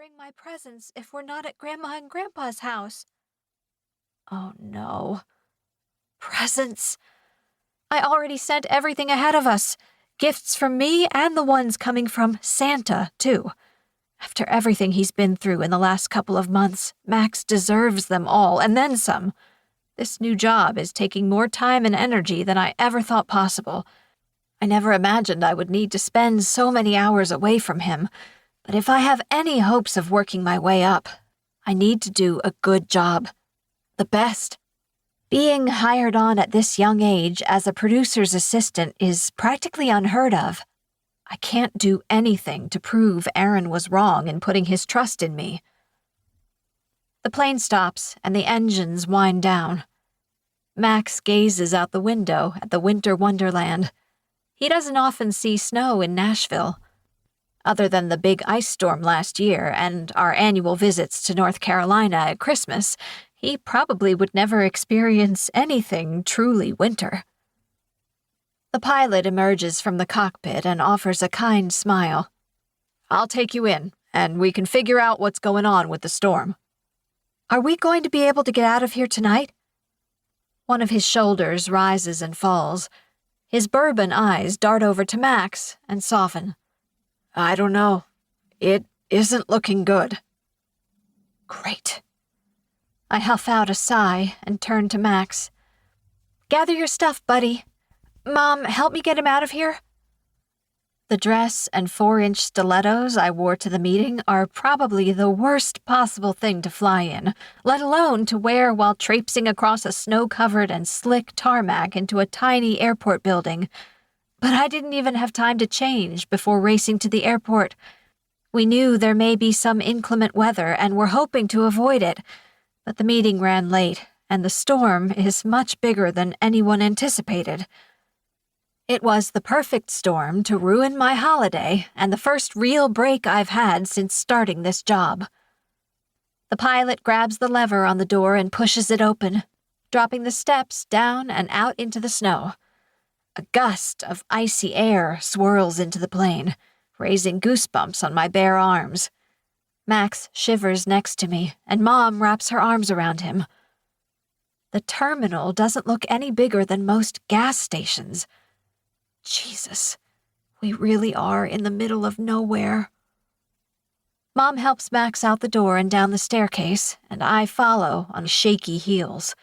bring my presents if we're not at Grandma and Grandpa's house? Oh no. Presents. I already sent everything ahead of us. Gifts from me and the ones coming from Santa, too. After everything he's been through in the last couple of months, Max deserves them all, and then some. This new job is taking more time and energy than I ever thought possible. I never imagined I would need to spend so many hours away from him, but if I have any hopes of working my way up, I need to do a good job. The best. Being hired on at this young age as a producer's assistant is practically unheard of. I can't do anything to prove Aaron was wrong in putting his trust in me. The plane stops and the engines wind down. Max gazes out the window at the winter wonderland. He doesn't often see snow in Nashville. Other than the big ice storm last year and our annual visits to North Carolina at Christmas, he probably would never experience anything truly winter. The pilot emerges from the cockpit and offers a kind smile. I'll take you in, and we can figure out what's going on with the storm. Are we going to be able to get out of here tonight? One of his shoulders rises and falls. His bourbon eyes dart over to Max and soften. I don't know. It isn't looking good. Great. I huff out a sigh and turn to Max. Gather your stuff, buddy. Mom, help me get him out of here. The dress and 4-inch stilettos I wore to the meeting are probably the worst possible thing to fly in, let alone to wear while traipsing across a snow-covered and slick tarmac into a tiny airport building. But I didn't even have time to change before racing to the airport. We knew there may be some inclement weather and were hoping to avoid it, but the meeting ran late, and the storm is much bigger than anyone anticipated. It was the perfect storm to ruin my holiday and the first real break I've had since starting this job. The pilot grabs the lever on the door and pushes it open, dropping the steps down and out into the snow. A gust of icy air swirls into the plane, raising goosebumps on my bare arms. Max shivers next to me, and Mom wraps her arms around him. The terminal doesn't look any bigger than most gas stations. Jesus, we really are in the middle of nowhere. Mom helps Max out the door and down the staircase, and I follow on shaky heels.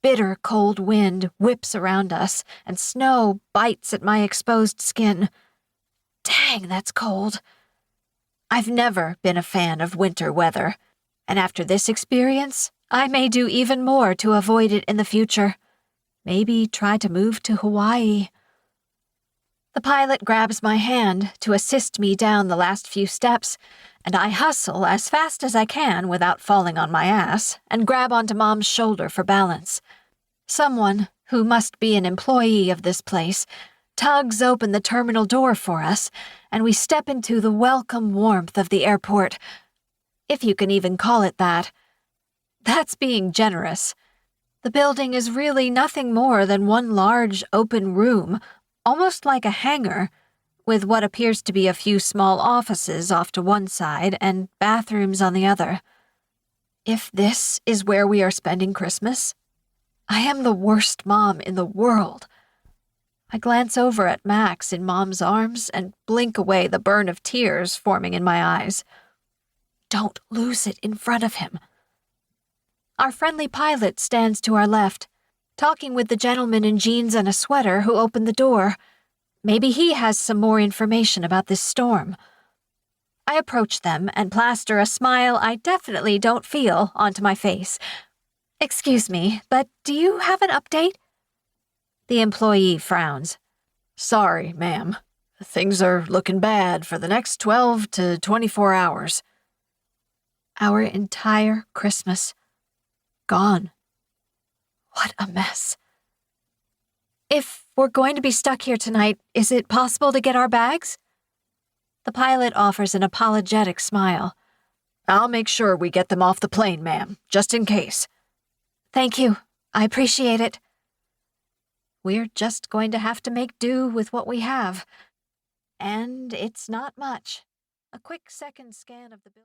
Bitter cold wind whips around us, and snow bites at my exposed skin. Dang, that's cold. I've never been a fan of winter weather, and after this experience, I may do even more to avoid it in the future. Maybe try to move to Hawaii. The pilot grabs my hand to assist me down the last few steps, and I hustle as fast as I can without falling on my ass and grab onto Mom's shoulder for balance. Someone, who must be an employee of this place, tugs open the terminal door for us, and we step into the welcome warmth of the airport, if you can even call it that. That's being generous. The building is really nothing more than one large open room, almost like a hangar, with what appears to be a few small offices off to one side and bathrooms on the other. If this is where we are spending Christmas, I am the worst mom in the world. I glance over at Max in Mom's arms and blink away the burn of tears forming in my eyes. Don't lose it in front of him. Our friendly pilot stands to our left, talking with the gentleman in jeans and a sweater who opened the door. Maybe he has some more information about this storm. I approach them and plaster a smile I definitely don't feel onto my face. Excuse me, but do you have an update? The employee frowns. Sorry, ma'am. Things are looking bad for the next 12 to 24 hours. Our entire Christmas. Gone. What a mess. If we're going to be stuck here tonight, is it possible to get our bags? The pilot offers an apologetic smile. I'll make sure we get them off the plane, ma'am, just in case. Thank you. I appreciate it. We're just going to have to make do with what we have. And it's not much. A quick second scan of the building.